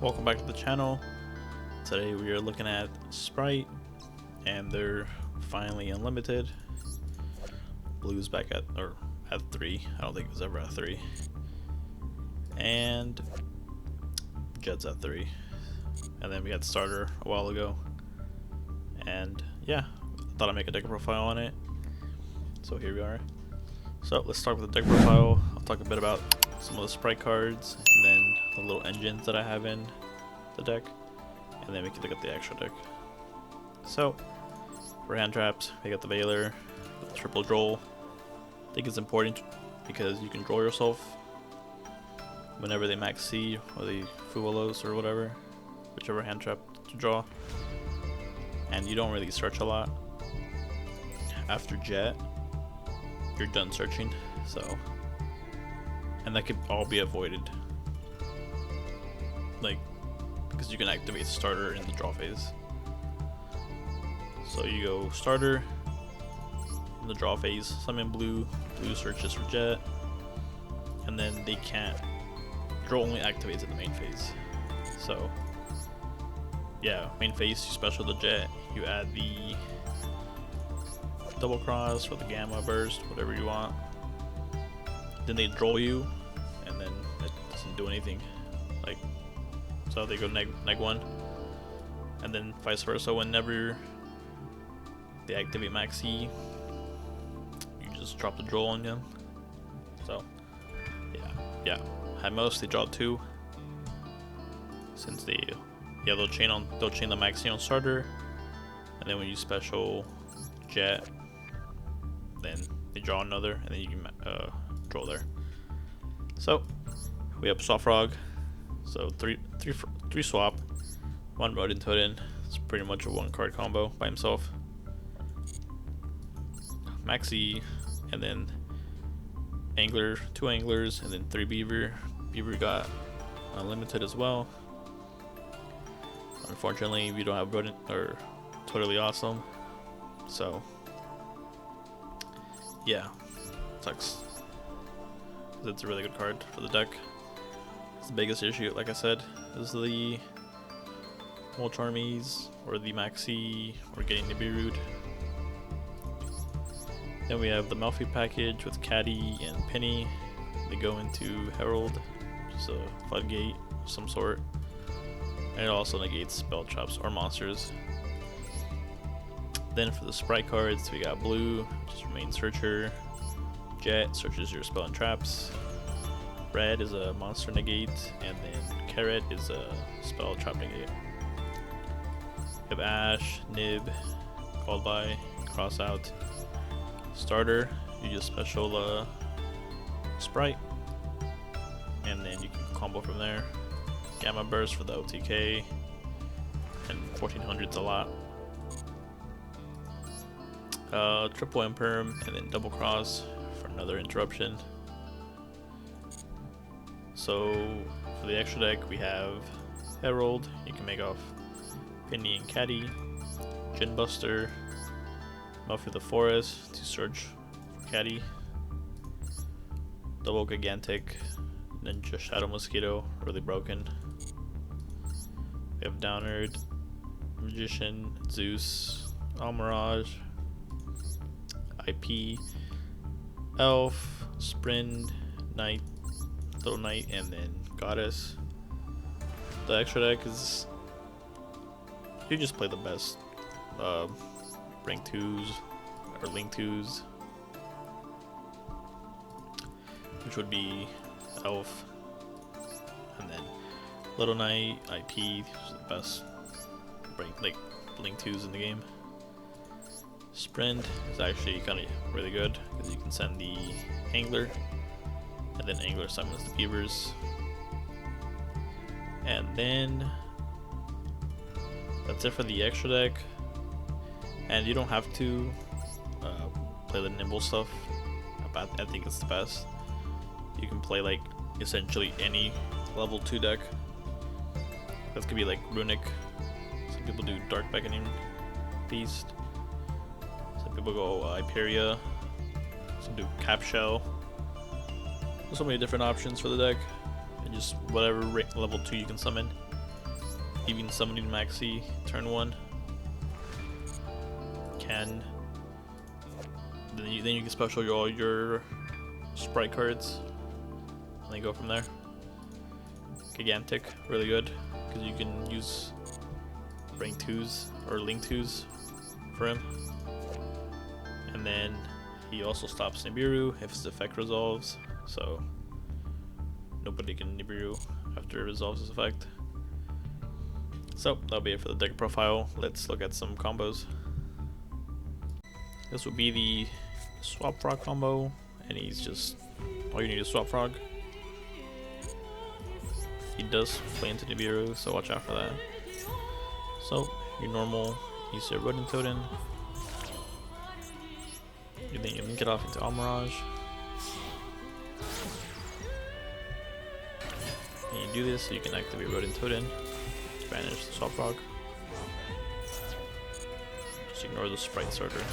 welcome back to the channel. Today we are looking at Spright, and they're finally unlimited. Blue's back at 3. I don't think it was ever at 3. And Jet's at 3. And then we had Starter a while ago. And yeah, I thought I'd make a deck profile on it. So here we are. So let's start with the deck profile. I'll talk a bit about some of the Spright cards, and then the little engines that I have in the deck, and then we can look at the actual deck. So for hand traps, we got the Veiler with the triple draw. I think it's important because you can draw yourself whenever they max C or the Fuelos or whatever, whichever hand trap to draw, and you don't really search a lot. After Jet, you're done searching, and that could all be avoided, because you can activate Starter in the draw phase. So you go Starter in the draw phase, summon Blue searches for Jet, and then they can't. Draw only activates in the main phase. So yeah, main phase, you special the Jet, you add the double cross or the gamma burst, whatever you want. Then they draw you, and then it doesn't do anything. So they go neg 1, and then vice versa. Whenever they activate Maxx, you just drop the draw on them. So yeah. At most they draw 2, since they'll chain the Maxx on Starter, and then when you special Jet, then they draw another, and then you can draw there. So we have Swap Frog. So three swap, 1 Rodent Totem. It's pretty much a 1-card combo by himself. Maxx, and then Angler, 2 Anglers, and then 3 Beaver. Beaver got unlimited as well. Unfortunately, we don't have Rodent or Totally Awesome. So yeah, sucks. It's a really good card for the deck. The biggest issue, like I said, is the Molcharmies or the Maxx or getting the Beirut. Then we have the Malfi package with Caddy and Penny. They go into Herald, just a floodgate of some sort, and it also negates spell traps or monsters. Then for the Spright cards, we got Blue, which is Remain Searcher. Jet searches your spell and traps. Red is a monster negate, and then Carrot is a spell trap negate. We have Ash, Nib, Called By, Cross Out. Starter, you just special Spright, and then you can combo from there. Gamma Burst for the OTK, and 1400's a lot. Triple Imperm, and then Double Cross for another interruption. So for the extra deck, we have Herald. You can make off Penny and Caddy, Gin Buster, Malfi the Forest to search for Caddy, Double Gigantic, Ninja Shadow Mosquito, really broken. We have Downerd, Magician, Zeus, Almirage, IP, Elf, Sprind, Knight, Little Knight, and then Goddess. The extra deck is, you just play the best rank 2s or link 2s, which would be Elf, and then Little Knight, IP, which is the best link 2s in the game. Sprind is actually kind of really good because you can send the Angler, and then Angler summons the Beavers. And then that's it for the extra deck. And you don't have to play the Nimble stuff. I think it's the best. You can play essentially any level 2 deck. That could be like Runic. Some people do Dark Beckoning Beast. Some people go Hyperia. Some do Cap Shell. There's so many different options for the deck, and just whatever level 2 you can summon. even summoning Maxx turn 1. Then you can special all your Spright cards, and then go from there. Gigantic, really good, because you can use rank 2s or link 2s for him. And then he also stops Nibiru if his effect resolves, so nobody can Nibiru after it resolves his effect. So that'll be it for the deck profile. Let's look at some combos. This would be the Swap Frog combo, and he's just, all you need is Swap Frog. He does play into Nibiru, so watch out for that. So your normal, use your Rodent Totem, and then you link it off into Almirage. And you do this so you can activate Rodent Totem, banish the Swap Frog. Just ignore the Spright starter.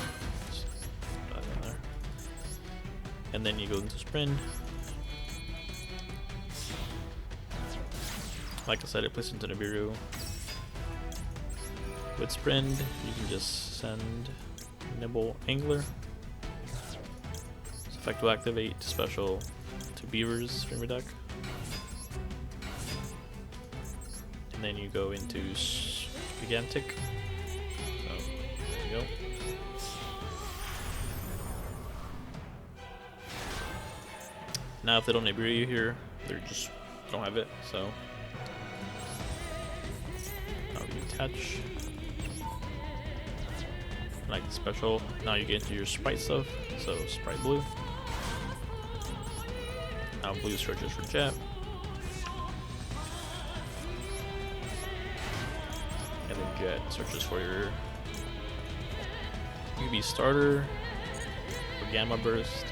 And then you go into Sprind. Like I said, it plays into Nibiru. With Sprind, you can just send Nimble Angler. This effect will activate special to Beavers from your deck. And then you go into Gigantic. So, there you go. Now if they don't Nibiru you here, they just don't have it, so now you attach. Like the special, now you get into your Spright stuff, so Spright blue. Now blue searches for Jet. And then Jet searches for your UV starter or Gamma Burst.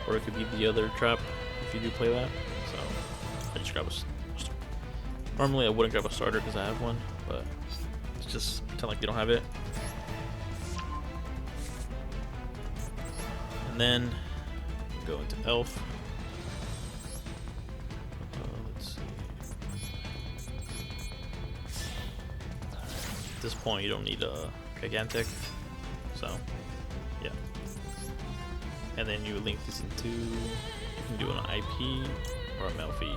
Or it could be the other trap if you do play that. So I just grab a. Normally I wouldn't grab a starter because I have one, but it's just pretend like you don't have it. And then go into Elf. Let's see. At this point you don't need a Gigantic, so yeah. And then you link this into, you can do an IP or a Melfi.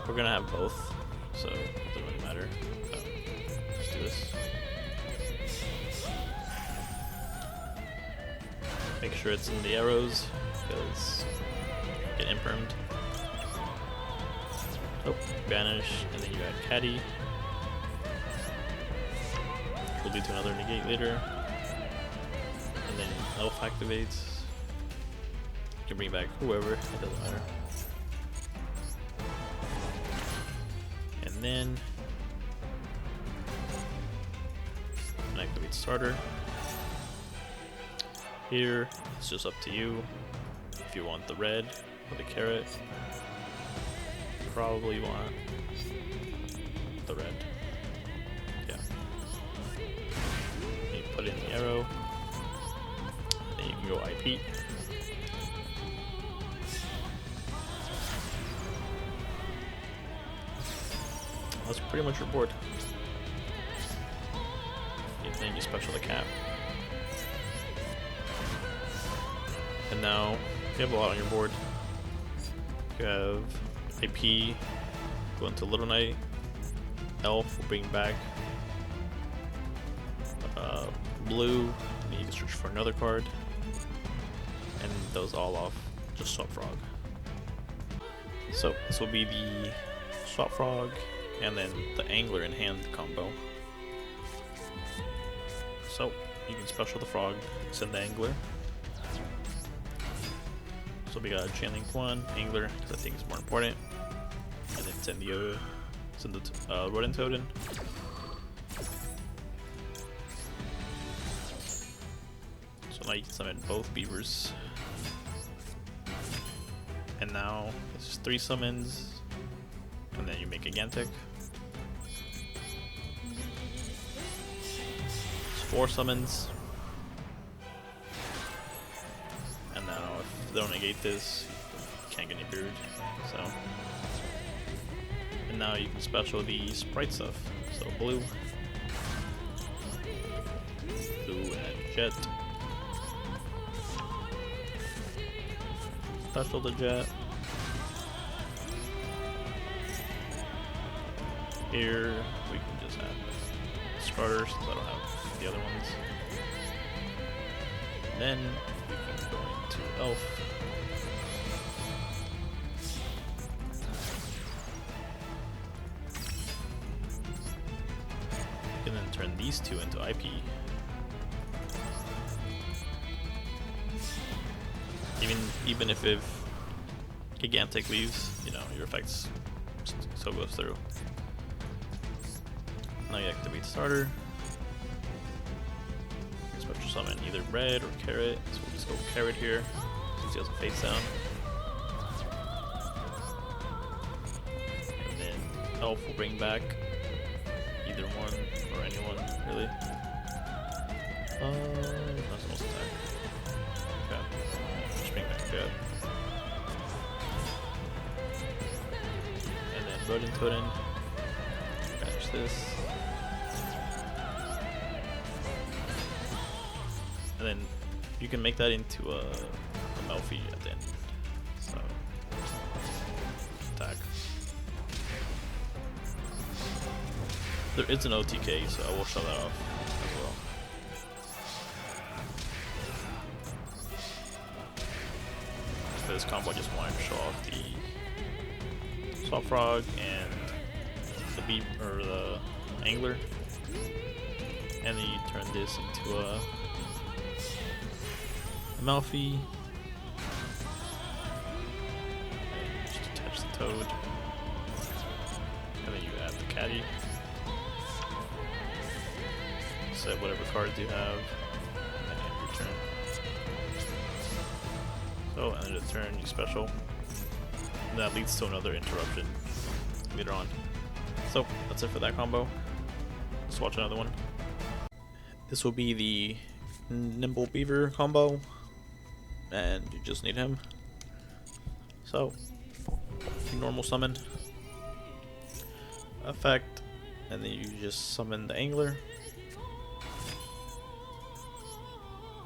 We're gonna have both, so it doesn't really matter. So, let's do this. Make sure it's in the arrows, because you get impermed. Oh, banish, and then you add Caddy. Will lead to another negate later. And then Elf activates. You can bring back whoever, it doesn't matter. And then activate starter. Here, it's just up to you. If you want the red or the carrot, probably want the red. Yeah. You put in the arrow. Then you can go IP. That's pretty much your board. Then you special the cap. And now you have a lot on your board. You have IP, go into Little Knight, Elf will bring back blue, and you can search for another card, and those all off just Swap Frog. So this will be the Swap Frog and then the Angler in hand combo. So you can special the Frog, send the Angler. So we got a Chain Link 1, Angler, because I think it's more important, and then send the Rodent Totem. So now you can summon both Beavers. And now it's 3 summons, and then you make a Gigantic. It's 4 summons. And now if they don't negate this, you can't get any Beard. So, and And now you can special the Spright stuff. So blue and jet. Special the jet. Here we can just add starters since I don't have the other ones. And then we can go into elf. And then turn these two into IP. Even if Gigantic leaves, you know, your effects still goes through. Now you activate starter. Special summon either red or carrot. So we'll just go carrot here since he has a face down. And then elf will bring back either one or anyone really. Not supposed to attack. Okay. Just bring back jet. And then Rodent Totem. Catch this. And then you can make that into a Melfi at the end. So attack. There is an OTK, so I will show that off as well. For this combo, I just wanted to show off the Swap Frog and the Beaver or the Angler, and then you turn this into a Malfi, and just attach the toad, and then you add the caddy, set whatever cards you have, and end your turn. So, end of the turn, you special, and that leads to another interruption later on. So, that's it for that combo. Let's watch another one. This will be the Nimble Beaver combo. And you just need him. So, you normal summon, effect, and then you just summon the Angler,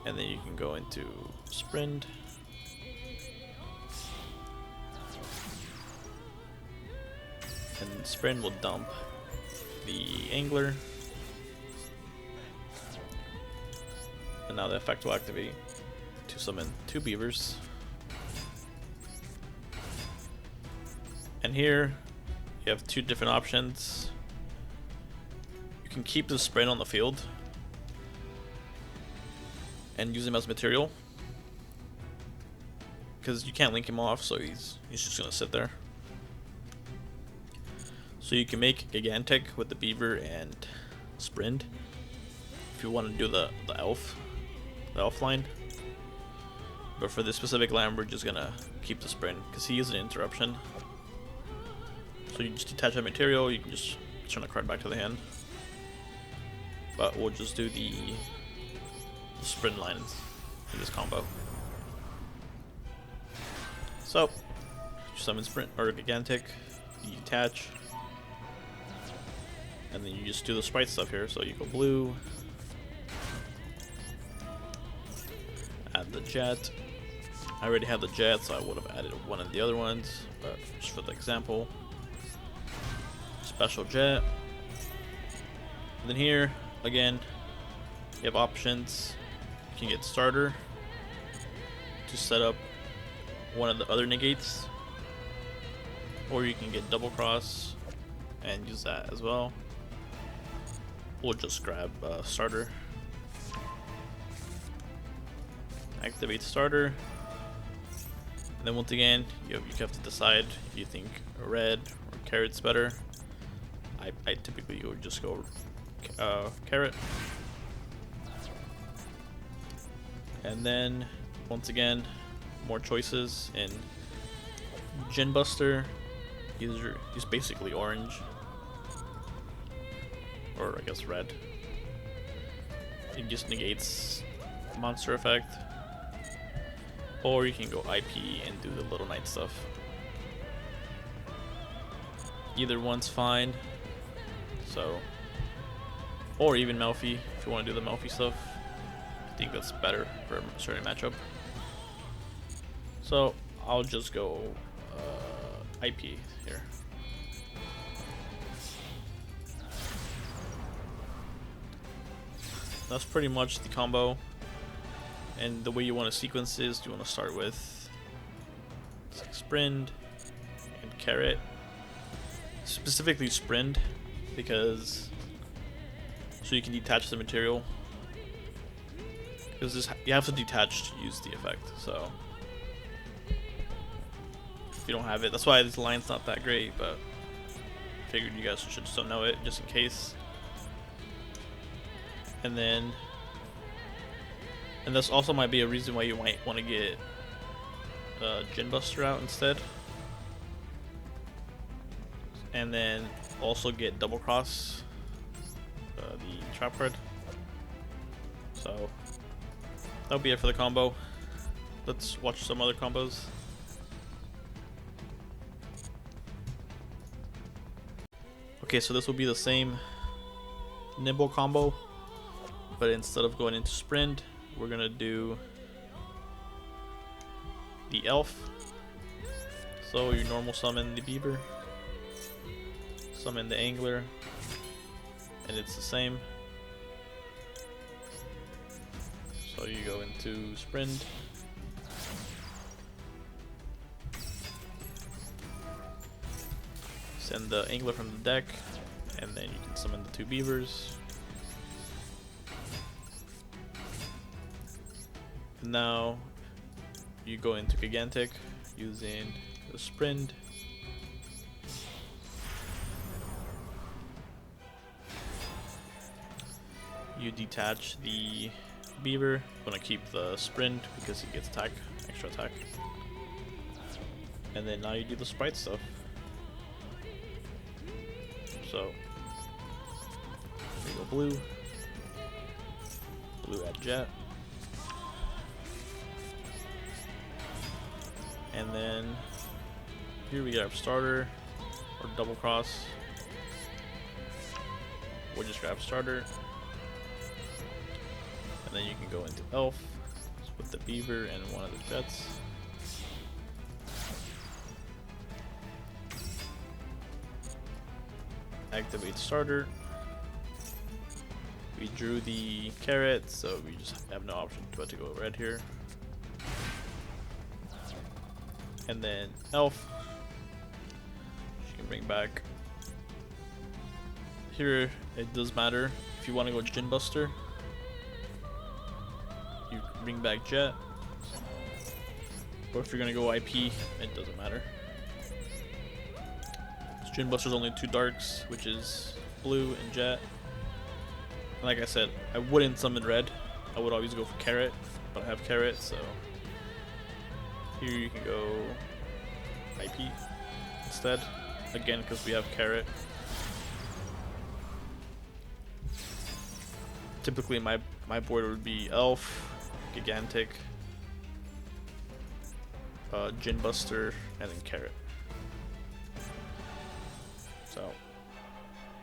and then you can go into Sprind, and Sprind will dump the Angler, and now the effect will activate to summon 2 Beavers. And here you have 2 different options. You can keep the Sprind on the field and use him as material, because you can't link him off, so he's just gonna sit there. So you can make Gigantic with the Beaver and Sprind if you want to do the elf line. But for this specific line, we're just gonna keep the Sprind because he is an interruption. So you just detach that material, you can just turn the card back to the hand. But we'll just do the Sprind lines in this combo. So, you summon Sprind or Gigantic, you detach, and then you just do the Spright stuff here. So you go blue, add the jet. I already have the jet, so I would have added one of the other ones, but just for the example, special jet. And then here, again, you have options. You can get starter to set up one of the other negates, or you can get double cross and use that as well. We'll just grab starter, activate starter. And then once again, you have to decide if you think red or carrot's better. I typically would just go carrot. And then once again, more choices in Gin Buster. He's basically orange, or I guess red. It just negates monster effect. Or you can go IP and do the Little Knight stuff. Either one's fine. So, or even Melfi if you want to do the Melfi stuff. I think that's better for a certain matchup. So I'll just go IP here. That's pretty much the combo. And the way you want to sequence is you want to start with Sprind and Carrot. Specifically Sprind, because so you can detach the material. Because you have to detach to use the effect. So if you don't have it, that's why this line's not that great. But I figured you guys should still know it just in case. And this also might be a reason why you might want to get Gin Buster out instead. And then also get Double Cross, the trap card. So that'll be it for the combo. Let's watch some other combos. Okay, so this will be the same Nimble combo, but instead of going into Sprind, we're gonna do the Elf. So you normal summon the Beaver, summon the Angler, and it's the same. So you go into Sprind, send the Angler from the deck, and then you can summon the two Beavers. And now you go into Gigantic using the Sprind. You detach the Beaver. I'm gonna keep the Sprind because he gets extra attack. And then now you do the Spright stuff. So we go blue at Jet, and then here we get our starter or Double Cross. We'll just grab starter, and then you can go into Elf with the Beaver and one of the Jets. Activate starter. We drew the Carrot, so we just have no option but to go red here. And then Elf, she can bring back. Here it does matter if you want to go Gin Buster. You bring back Jet, or if you're gonna go IP, it doesn't matter. Gin Buster's only 2 darks, which is blue and Jet. And like I said, I wouldn't summon red. I would always go for Carrot, but I have Carrot, so here you can go IP instead. Again, because we have Carrot. Typically, my board would be Elf, Gigantic, Gin Buster, and then Carrot. So,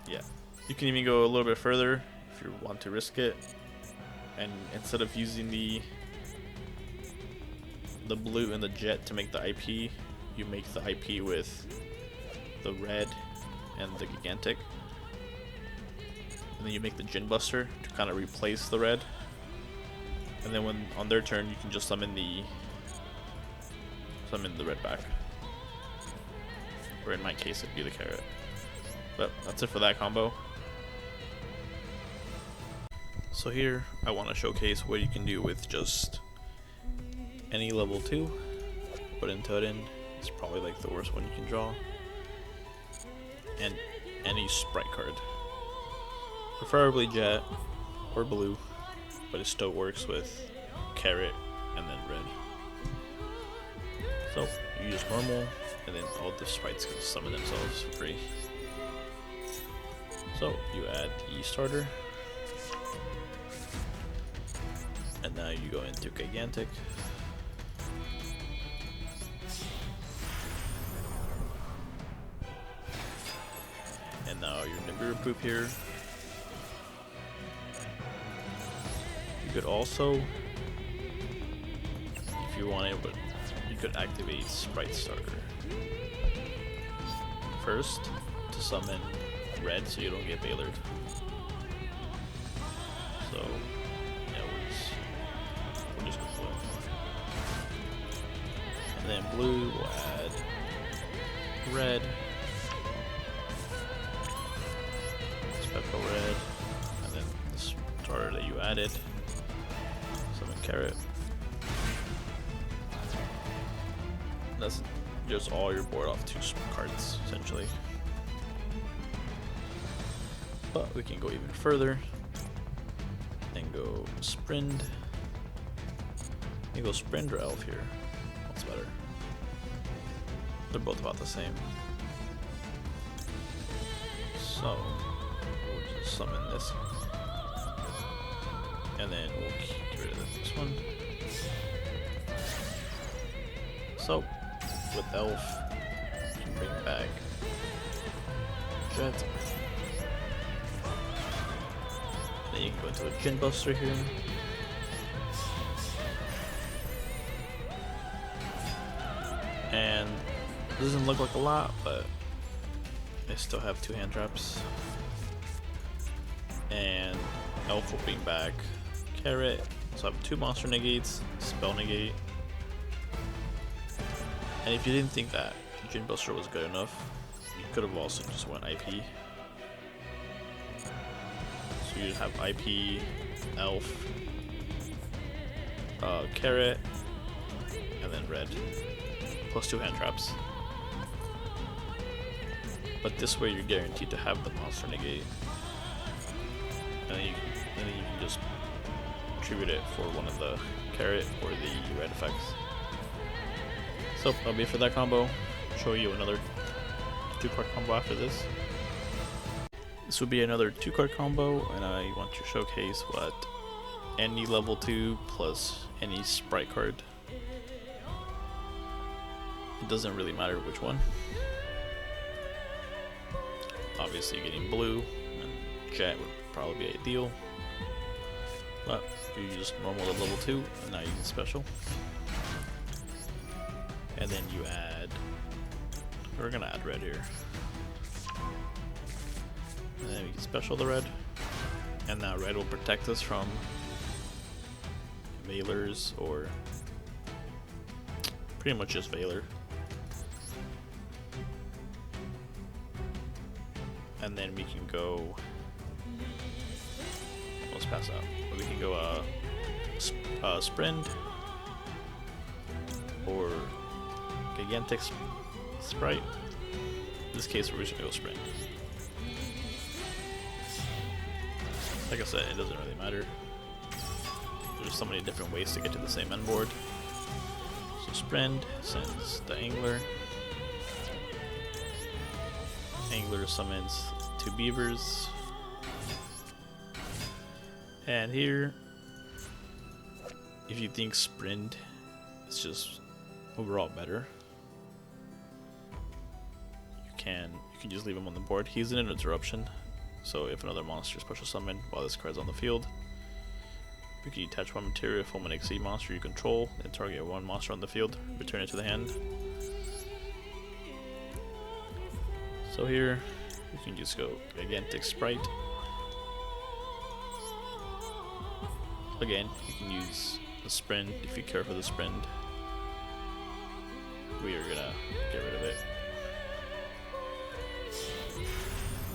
yeah, you can even go a little bit further if you want to risk it, and instead of using the blue and the Jet to make the IP, you make the IP with the red and the Gigantic, and then you make the Gin Buster to kind of replace the red, and then when on their turn you can just summon the red back, or in my case it'd be the Carrot. But that's it for that combo. So here I want to showcase what you can do with just any level 2, but in Toten it's probably like the worst one you can draw, and any Spright card, preferably Jet or blue, but it still works with Carrot and then red. So you use normal, and then all the Sprites can summon themselves for free. So you add the starter, and now you go into Gigantic. your Nimble proof here. You could also, if you wanted, but you could activate Spright Starter first to summon red so you don't get bailered. So yeah, we'll just go blue. And then blue will add red, special red, and then the starter that you added, summon carrot. That's just all your board off 2 cards essentially. But we can go even further and go Sprind. You go Sprind or Elf here. What's better? They're both about the same. So we'll just summon this, and then we'll get rid of this one. So with Elf, you can bring back Jet. Then you can go into a Gin Buster here. And it doesn't look like a lot, but I still have 2 hand traps. And Elf will bring back Carrot. So I have 2 monster negates, spell negate. And if you didn't think that Gin Buster was good enough, you could have also just went IP. So you'd have IP, Elf, Carrot, and then red. Plus 2 hand traps. But this way you're guaranteed to have the monster negate. And then you can just tribute it for one of the carrot or the red effects. So that'll be it for that combo. I'll show you another 2-card combo after this. This would be another 2-card combo, and I want to showcase what any level 2 plus any Spright card. It doesn't really matter which one. Obviously getting blue and Jet would probably be ideal, but you use normal to level 2 and now you can special. And then you add, we're gonna add red here. And then we can special the red. And now red will protect us from Veilers, or pretty much just Veiler. And then we can go, let's pass out. We can go Sprind or Gigantic Spright. In this case, we're just gonna go Sprind. Like I said, it doesn't really matter. There's so many different ways to get to the same end board. So Sprind sends the Angler. Angler summons 2 Beavers. And here, if you think Sprind is just overall better, you can just leave him on the board. He's in an interruption, so if another monster is special summoned while this card's on the field, you can detach 1 materia from an exceed monster you control and target 1 monster on the field, return it to the hand. So here, you can just go Gigantic Spright. Again, you can use the Sprind if you care for the Sprind. We are gonna get rid of it.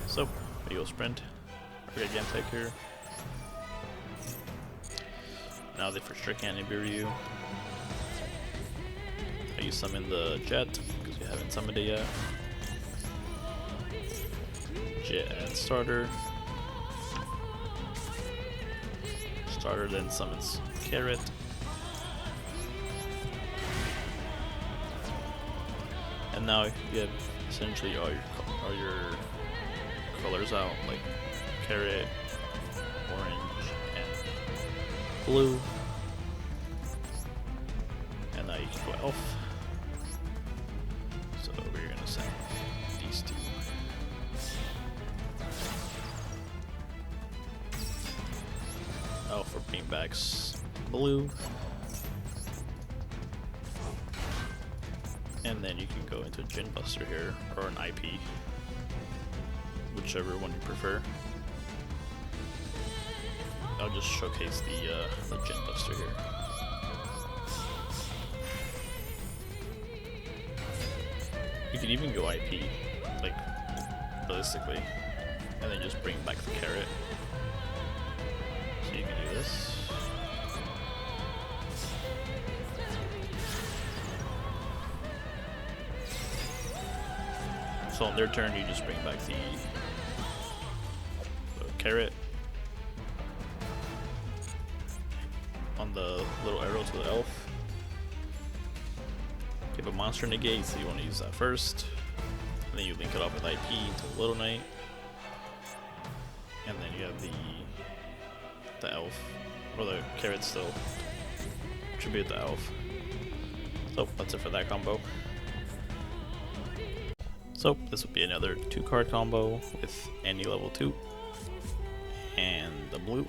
So, we go Sprind, or Gigantic here. Now they for sure can't Nibiru you. You summon the Jet, because we haven't summoned it yet. Jet and starter. Starter then summons Carrot. And now you have essentially all your colors out, like Carrot, orange, and blue. And now you can go Elf. So we're gonna send these 2. backs blue. And then you can go into a Gin Buster here, or an IP, whichever one you prefer. I'll just showcase the Gin Buster here. You could even go IP, like, realistically, and then just bring back the carrot. So you can do this. So on their turn, you just bring back the carrot. On the little arrow to the elf. You have a monster negate, so you want to use that first. And then you link it up with IP to Little Knight. And then you have the elf, or the carrot still. Tribute the elf. So that's it for that combo. So this would be another 2-card combo with any level 2 and the blue.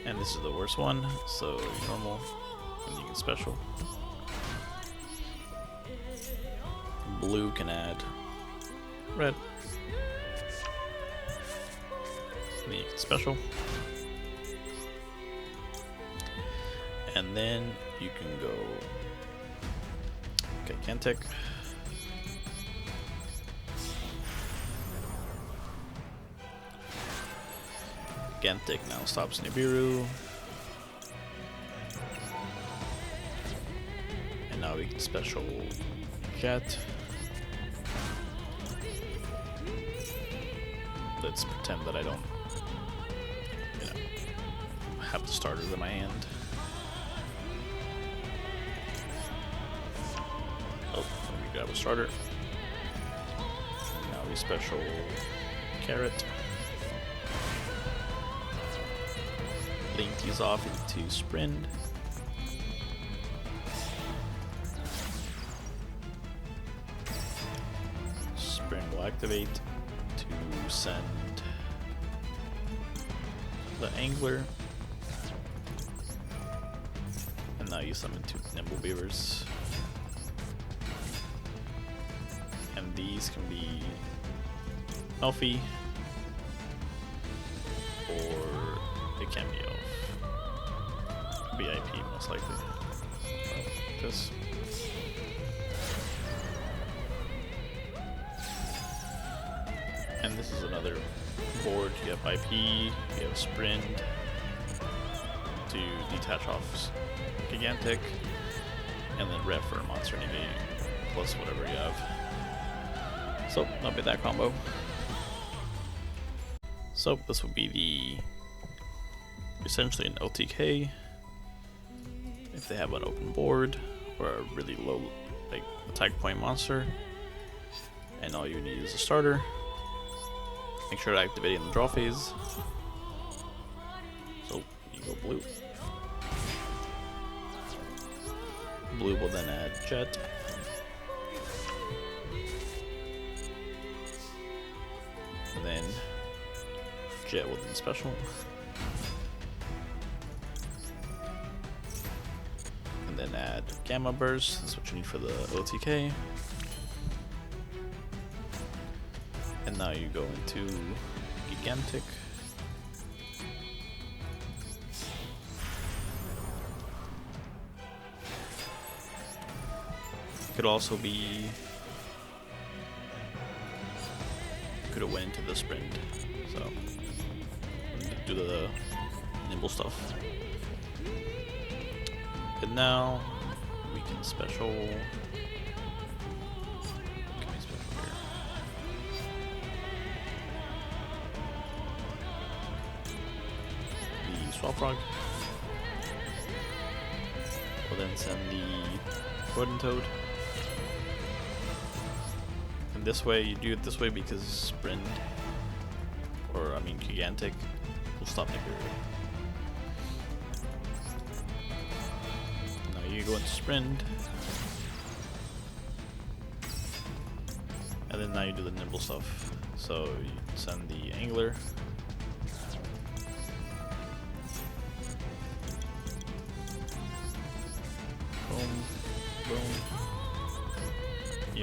And this is the worst one, so normal, and you can special. Blue can add red. And then you can special. And then you can go gigantic. Gigantic now stops Nibiru. And now we can special Jet. Let's pretend that I don't, have the starters in my hand. Oh, let me grab a starter. Now we special carrot. Link these off into Sprind. Sprind will activate to send the angler. And now you summon 2 Nimble Beavers. And these can be Elfie, or it can be Elf. VIP most likely. Like this. And this is another board. You have IP, you have Sprind to detach off gigantic, and then red for monster negate plus whatever you have. So that'll be that combo. So this would be essentially an OTK if they have an open board or a really low attack point monster, and all you need is a starter. Make sure to activate it in the draw phase. So you go blue. Blue will then add Jet. And then Jet will then special. And then add Gamma Burst. That's what you need for the OTK. And now you go into gigantic. Could also be, could have went into the Sprind, so do the Nimble stuff. And now we can special. What can we special here? The Swap Frog. We'll then send the Rodent Toad. And this way, you do it this way because Sprind, or I mean gigantic, will stop Nibiru. Now you go into Sprind, and then now you do the Nimble stuff. So you send the Angler,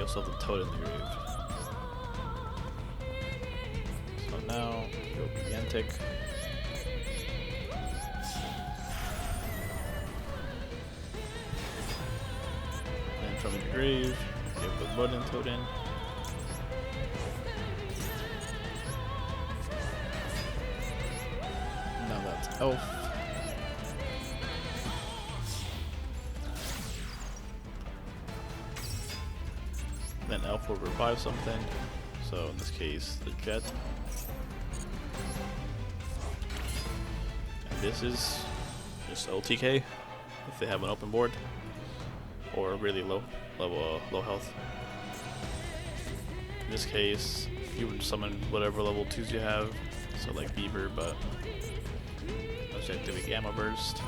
also have the Toad in the grave. So now, go Gigantic. And from the grave, you have the Wooden Toad in. Now that's Elf. Then Elf will revive something, so in this case the Jet. And this is just OTK if they have an open board or really low health. In this case you would summon whatever level 2s you have, so like Beaver, but objective a Gamma Burst.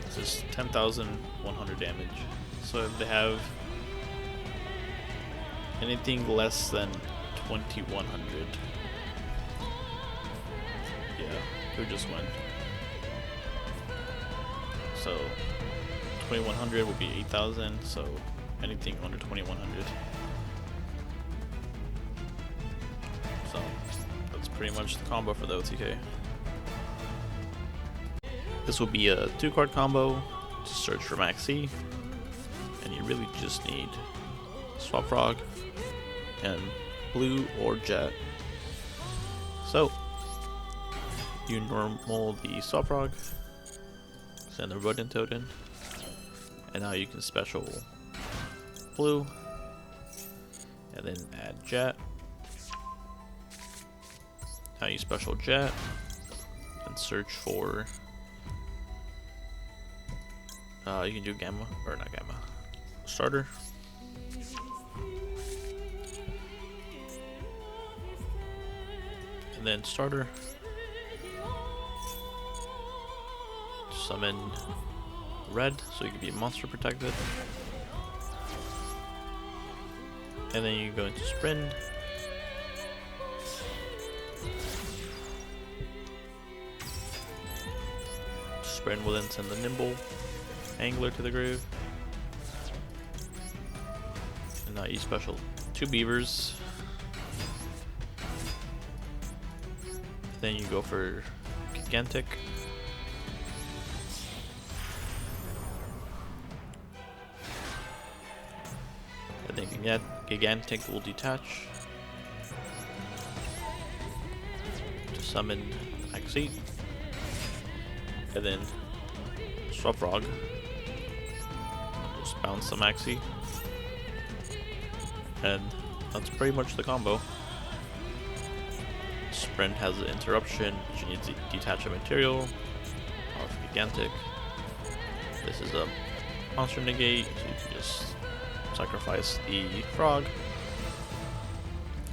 This is 10,100 damage, so if they have anything less than 2,100, yeah, it would just win. So 2,100 would be 8,000, so anything under 2,100. So that's pretty much the combo for the OTK. This will be a 2-card combo to search for Maxx, and you really just need Swap Frog and Blue or Jet. So you normal the Swap Frog, send the Rodent Toad in, and now you can special Blue and then add Jet. Now you special Jet and search for you can do Gamma, or not Gamma, Starter. And then Starter. Summon Red, so you can be monster protected. And then you go into Sprind. Sprind will then send the Nimble Angler to the grave. And now you special 2 Beavers. Then you go for Gigantic. And then Gigantic will detach to summon Maxx. And then Swap Frog. Just bounce the Maxx. And that's pretty much the combo. Sprind has an interruption, she needs to detach a material off Gigantic. This is a monster negate, so you can just sacrifice the frog.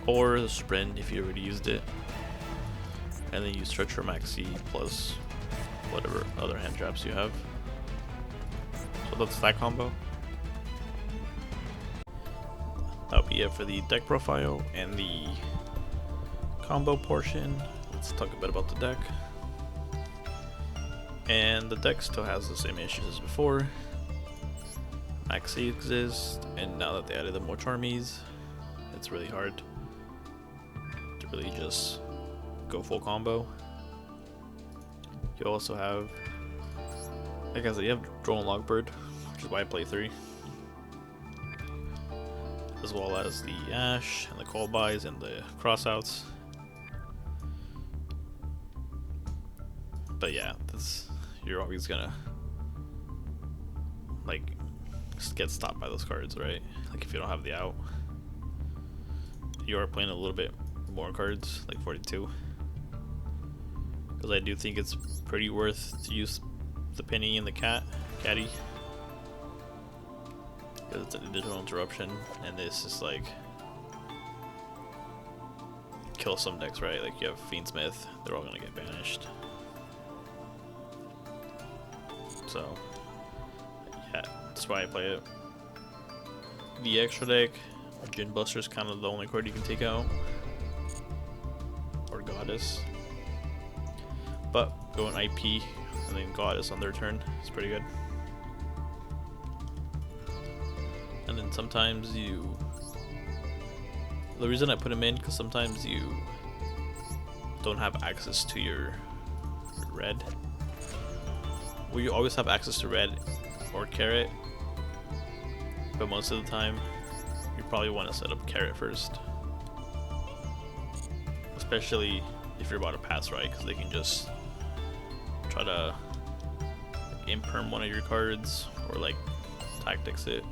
Or the Sprind if you already used it. And then you search for Maxx plus whatever other hand traps you have. So that's that combo. That'll be it for the deck profile and the combo portion. Let's talk a bit about the deck. And the deck still has the same issues as before. Maxx exists, and now that they added the more Charmies, it's really hard to really just go full combo. You also have, like I said, you have Drone Logbird, which is why I play 3. As well as the Ash and the Call Buys and the Crossouts. But yeah, you're always gonna like get stopped by those cards, right? Like if you don't have the out, you are playing a little bit more cards, like 42. Because I do think it's pretty worth to use the Penny and the Caddy. Because it's an additional interruption, and this is like kill some decks, right? Like you have Fiendsmith, they're all gonna get banished. So yeah, that's why I play it. The extra deck, Gin Buster is kind of the only card you can take out, or Goddess. But going IP and then Goddess on their turn is pretty good. And then sometimes the reason I put them in, because sometimes you don't have access to your red. Well, you always have access to red or carrot, but most of the time you probably want to set up carrot first, especially if you're about to pass right, because they can just try to imperm one of your cards or like tactics it.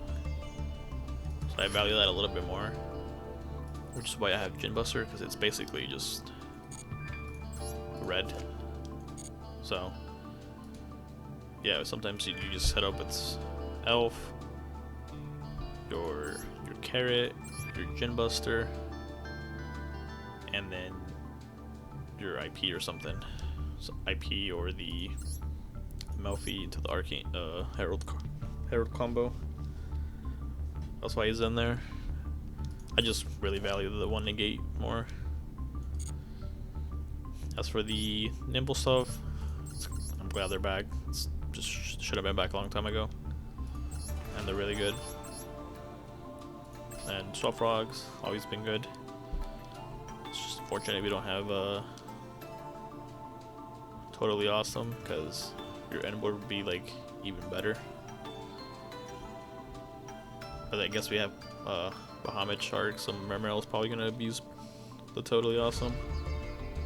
So I value that a little bit more, which is why I have Djinn Buster, because it's basically just red. So yeah, sometimes you just set up its elf, your carrot, your Djinn Buster, and then your IP or something. So IP or the Melfi into the Arcane Herald combo. That's why he's in there. I just really value the 1 negate more. As for the Nimble stuff, I'm glad they're back. It's just should have been back a long time ago, and they're really good. And Swap Frogs always been good. It's just unfortunate we don't have Totally Awesome, because your end board would be like even better. But I guess we have Bahamut Shark, some Mermail is probably gonna abuse the Totally Awesome.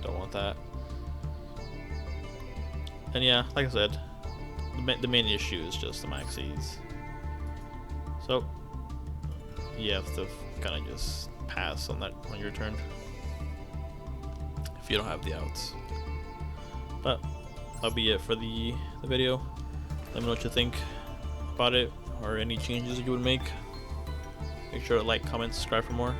Don't want that. And yeah, like I said, the main issue is just the Maxx's. So you have to kind of just pass on that on your turn if you don't have the outs. But that'll be it for the video. Let me know what you think about it or any changes you would make. Make sure to like, comment, subscribe for more.